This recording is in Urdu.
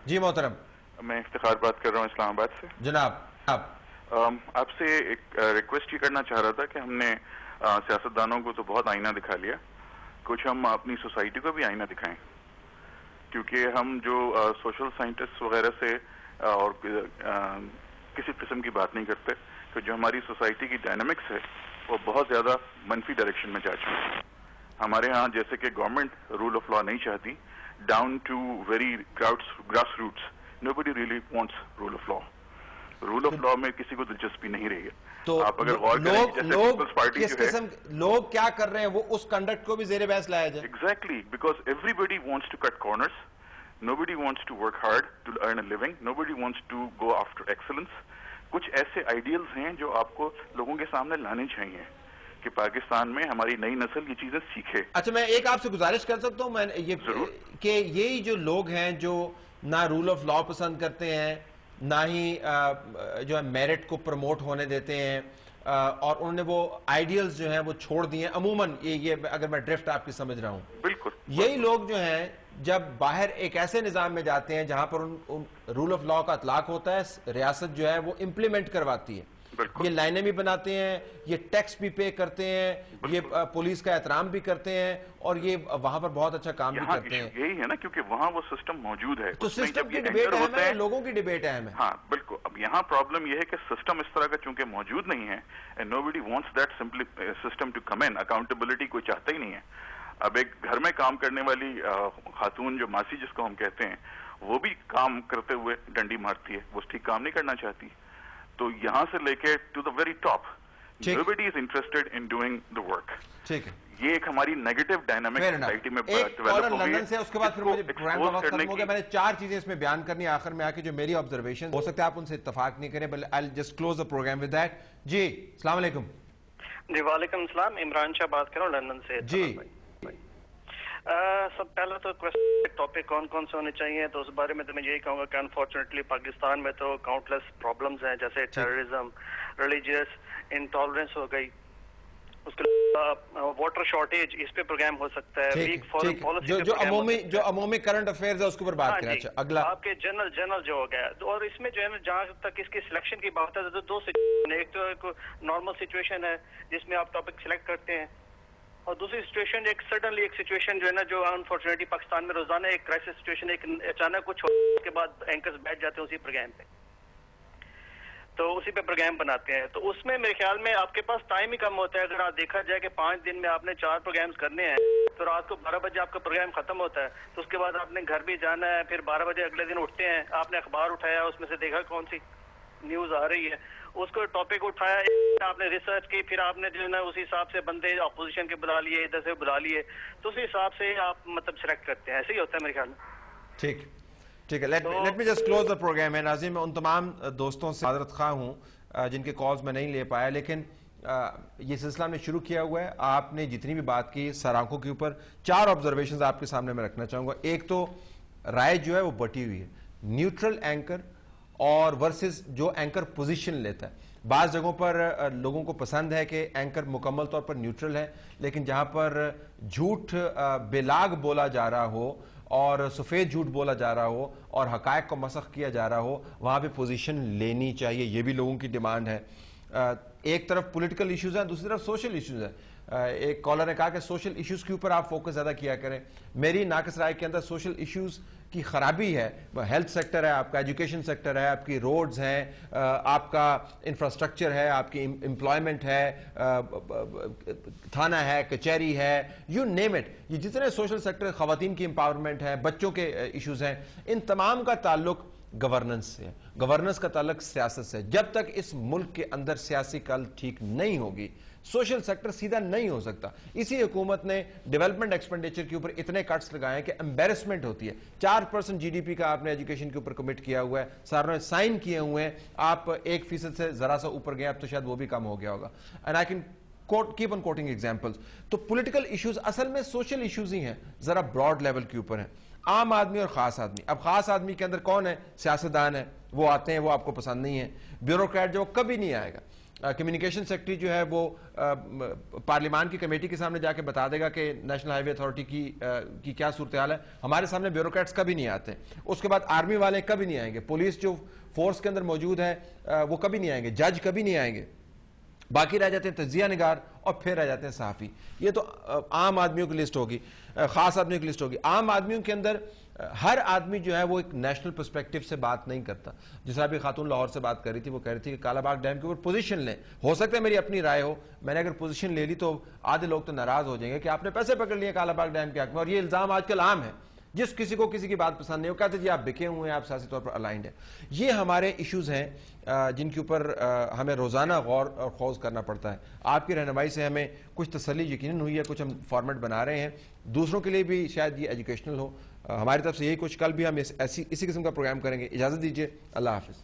جی محترم، میں افتخار بات کر رہا ہوں اسلام آباد سے. جناب آپ سے ایک ریکویسٹ یہ کرنا چاہ رہا تھا کہ ہم نے سیاستدانوں کو تو بہت آئینہ دکھا لیا، کچھ ہم اپنی سوسائٹی کو بھی آئینہ دکھائیں، کیونکہ ہم جو سوشل سائنٹسٹ وغیرہ سے اور کسی قسم کی بات نہیں کرتے، کہ جو ہماری سوسائٹی کی ڈائنامکس ہے وہ بہت زیادہ منفی ڈائریکشن میں جا چکی ہے. ہمارے ہاں جیسے کہ گورنمنٹ رول آف لا نہیں چاہتی، down to very grass roots nobody really wants rule of law. Rule of law میں کسی کو دلچسپی نہیں رہی ہے. تو آپ اگر غور کریں جیسے پیپلز پارٹی کس جو ہے، قسم لوگ کیا کر رہے ہیں وہ اس کنڈکٹ کو بھی زیر بحث لایا جائے. exactly because everybody wants to cut corners, nobody wants to work hard to earn a living, nobody wants to go after excellence. کچھ ایسے آئیڈیلز ہیں جو آپ کو لوگوں کے سامنے لانے چاہیے کہ پاکستان میں ہماری نئی نسل یہ چیزیں سیکھے. اچھا، میں ایک آپ سے گزارش کر سکتا ہوں، میں کہ یہی جو لوگ ہیں جو نہ رول آف لا پسند کرتے ہیں، نہ ہی جو ہے میرٹ کو پروموٹ ہونے دیتے ہیں، اور انہوں نے وہ آئیڈیلز جو ہیں وہ چھوڑ دیے ہیں. عموماً یہ اگر میں ڈرفٹ آپ کی سمجھ رہا ہوں، بالکل یہی لوگ جو ہیں جب باہر ایک ایسے نظام میں جاتے ہیں جہاں پر رول آف لا کا اطلاق ہوتا ہے، ریاست جو ہے وہ امپلیمنٹ کرواتی ہے، یہ لائنیں بھی بناتے ہیں، یہ ٹیکس بھی پے کرتے ہیں، یہ پولیس کا احترام بھی کرتے ہیں، اور یہ وہاں پر بہت اچھا کام بھی کرتے ہیں. یہی ہے نا، کیونکہ وہاں وہ سسٹم موجود ہے. تو سسٹم کی ڈیبیٹ اہم ہے، لوگوں کی ڈیبیٹ اہم ہے. ہاں بالکل. اب یہاں پرابلم یہ ہے کہ سسٹم اس طرح کا چونکہ موجود نہیں ہے، and nobody wants that system to come in. Accountability کوئی چاہتا ہی نہیں ہے. اب ایک گھر میں کام کرنے والی خاتون جو ماسی جس کو ہم کہتے ہیں، وہ بھی کام کرتے ہوئے ڈنڈی مارتی ہے، وہ ٹھیک کام نہیں کرنا چاہتی. تو یہاں سے لے کے to the very top nobody is interested in doing the work. ٹھیک ہے، یہ ایک ہماری نیگیٹو ڈائنامک سوسائٹی میں ایک کالر لندن سے، اس کے بعد پھر مجھے پروگرام کا وقت ختم ہو گیا. میں نے 4 چیزیں اس میں بیان کرنی آخر میں آ کے جو میری آبزرویشن ہو سکتا ہے آپ ان سے اتفاق نہیں کریں، بل I'll just close the program with that. جی السلام علیکم. جی وعلیکم السلام، عمران شاہ بات کر رہا ہوں لندن سے. جی سب پہلا تو ٹاپک کون کون سے ہونے چاہیے، تو اس بارے میں تو میں یہی کہوں گا کہ انفارچونیٹلی پاکستان میں تو کاؤنٹلیس پرابلمز ہیں، جیسے ٹیررزم، ریلیجیس انٹالرنس ہو گئی، اس کے واٹر شارٹیج، اس پہ پروگرام ہو سکتا ہے. ویک فارن پالیسی جو عمومی کرنٹ افیئرز ہے اس کے اوپر بات کریں. اچھا اگلا آپ کے جنرل جو ہو گیا. اور اس میں جو ہے نا، جہاں تک اس کی سلیکشن کی بات ہے تو 2 سچویشن، ایک تو ایک نارمل سچویشن ہے جس میں آپ ٹاپک سلیکٹ کرتے ہیں، اور دوسری سچویشن ایک سڈنلی ایک سچویشن جو ہے نا، جو انفارچونیٹلی پاکستان میں روزانہ ایک کرائسس سچویشن، ایک اچانک کچھ ہونے کے بعد اینکرز بیٹھ جاتے ہیں اسی پروگرام پہ، تو اسی پہ پروگرام بناتے ہیں. تو اس میں میرے خیال میں آپ کے پاس ٹائم ہی کم ہوتا ہے. اگر آپ دیکھا جائے کہ 5 دن میں آپ نے 4 پروگرامز کرنے ہیں، تو رات کو 12 بجے آپ کا پروگرام ختم ہوتا ہے، تو اس کے بعد آپ نے گھر بھی جانا ہے، پھر 12 بجے اگلے دن اٹھتے ہیں، آپ نے اخبار اٹھایا، اس میں سے دیکھا کون سی نیوز آ رہی ہے، اس کو ٹاپک اٹھایا، آپ نے ریسرچ کی، پھر آپ نے جو ہے نا اسی حساب سے بندے اپوزیشن کے بلا لیے، ادھر سے بلا لیے، تو اسی حساب سے آپ مطلب سلیکٹ کرتے ہیں. ایسے ہی ہوتا ہے میرے خیال میں. ٹھیک ہے. Let me just close the programme. ہے ناظرین، میں ان تمام دوستوں سے معذرت خواہ ہوں جن کے کالز میں نہیں لے پایا، لیکن یہ سلسلہ ہم نے شروع کیا ہوا ہے. آپ نے جتنی بھی بات کی سر آنکھوں کے اوپر 4 آبزرویشنز آپ کے سامنے میں رکھنا چاہوں گا. ایک تو رائے جو ہے وہ بٹی ہوئی ہے، نیوٹرل اینکر اور ورسز جو اینکر پوزیشن لیتا ہے. بعض جگہوں پر لوگوں کو پسند ہے کہ اینکر مکمل طور پر نیوٹرل ہے، لیکن جہاں پر جھوٹ بلاگ بولا جا رہا ہو اور سفید جھوٹ بولا جا رہا ہو اور حقائق کو مسخ کیا جا رہا ہو، وہاں پہ پوزیشن لینی چاہیے. یہ بھی لوگوں کی ڈیمانڈ ہے. ایک طرف پولیٹیکل ایشوز ہیں، دوسری طرف سوشل ایشوز ہیں. ایک کالر نے کہا کہ سوشل ایشوز کے اوپر آپ فوکس زیادہ کیا کریں. میری ناقص رائے کے اندر سوشل ایشوز کی خرابی ہے. ہیلتھ سیکٹر ہے آپ کا، ایجوکیشن سیکٹر ہے، آپ کی روڈز ہیں، آپ کا انفراسٹرکچر ہے، آپ کی امپلائمنٹ ہے، تھانہ ہے، کچہری ہے، یو نیم اٹ. یہ جتنے سوشل سیکٹر، خواتین کی امپاورمنٹ ہے، بچوں کے ایشوز ہیں، ان تمام کا تعلق گورننس سے، گورننس کا تعلق سیاست سے. جب تک اس ملک کے اندر سیاسی کل ٹھیک نہیں ہوگی، سوشل سیکٹر سیدھا نہیں ہو سکتا. اسی حکومت نے ڈیولپمنٹ ایکسپینڈیچر کے اوپر اتنے کٹس لگائے ہیں کہ امبیرسمنٹ ہوتی ہے. 4% جی ڈی پی کا آپ نے ایجوکیشن کے اوپر کمٹ کیا ہوا ہے، ساروں نے سائن کیے ہوئے ہیں. آپ 1% سے ذرا سا اوپر گئے، اب تو شاید وہ بھی کم ہو گیا ہوگا. And I can keep on quoting examples. تو پولیٹیکل ایشوز اصل میں سوشل ایشوز ہی ہیں، ذرا براڈ لیول کے اوپر ہیں. عام آدمی اور خاص آدمی. اب خاص آدمی کے اندر کون ہے؟ سیاستدان ہے، وہ آتے ہیں، وہ آپ کو پسند نہیں ہے. بیوروکریٹ جو کبھی نہیں آئے گا. کمیونیکیشن سیکرٹری جو ہے وہ پارلیمان کی کمیٹی کے سامنے جا کے بتا دے گا کہ نیشنل ہائی وے اتھارٹی کی کیا صورتحال ہے. ہمارے سامنے بیوروکریٹس کبھی نہیں آتے. اس کے بعد آرمی والے کبھی نہیں آئیں گے, پولیس جو فورس کے اندر موجود ہے وہ کبھی نہیں آئیں گے, جج کبھی نہیں آئیں گے. باقی رہ جاتے ہیں تجزیہ نگار اور پھر رہ جاتے ہیں صحافی. یہ تو عام آدمیوں کی لسٹ ہوگی, خاص آدمیوں کی لسٹ ہوگی. عام آدمیوں کے اندر ہر آدمی جو ہے وہ ایک نیشنل پرسپیکٹو سے بات نہیں کرتا. جس طرح بھی خاتون لاہور سے بات کر رہی تھی, وہ کہہ رہی تھی کہ کالا باغ ڈیم کے اوپر پوزیشن لیں. ہو سکتا ہے میری اپنی رائے ہو, میں نے اگر پوزیشن لے لی تو آدھے لوگ تو ناراض ہو جائیں گے کہ آپ نے پیسے پکڑ لیے کالا باغ ڈیم کے حق میں. اور یہ الزام آج کل عام ہے, جس کسی کو کسی کی بات پسند نہیں ہو کہتے جی آپ بکے ہوئے ہیں, آپ سیاسی طور پر الائنڈ ہیں. یہ ہمارے ایشوز ہیں جن کے اوپر ہمیں روزانہ غور اور خوض کرنا پڑتا ہے. آپ کی رہنمائی سے ہمیں کچھ تسلی یقیناً ہوئی ہے, کچھ ہم فارمیٹ بنا رہے ہیں, دوسروں کے لیے بھی شاید یہ ایجوکیشنل ہو. ہماری طرف سے یہی کچھ, کل بھی ہم اسی قسم کا پروگرام کریں گے. اجازت دیجیے, اللہ حافظ.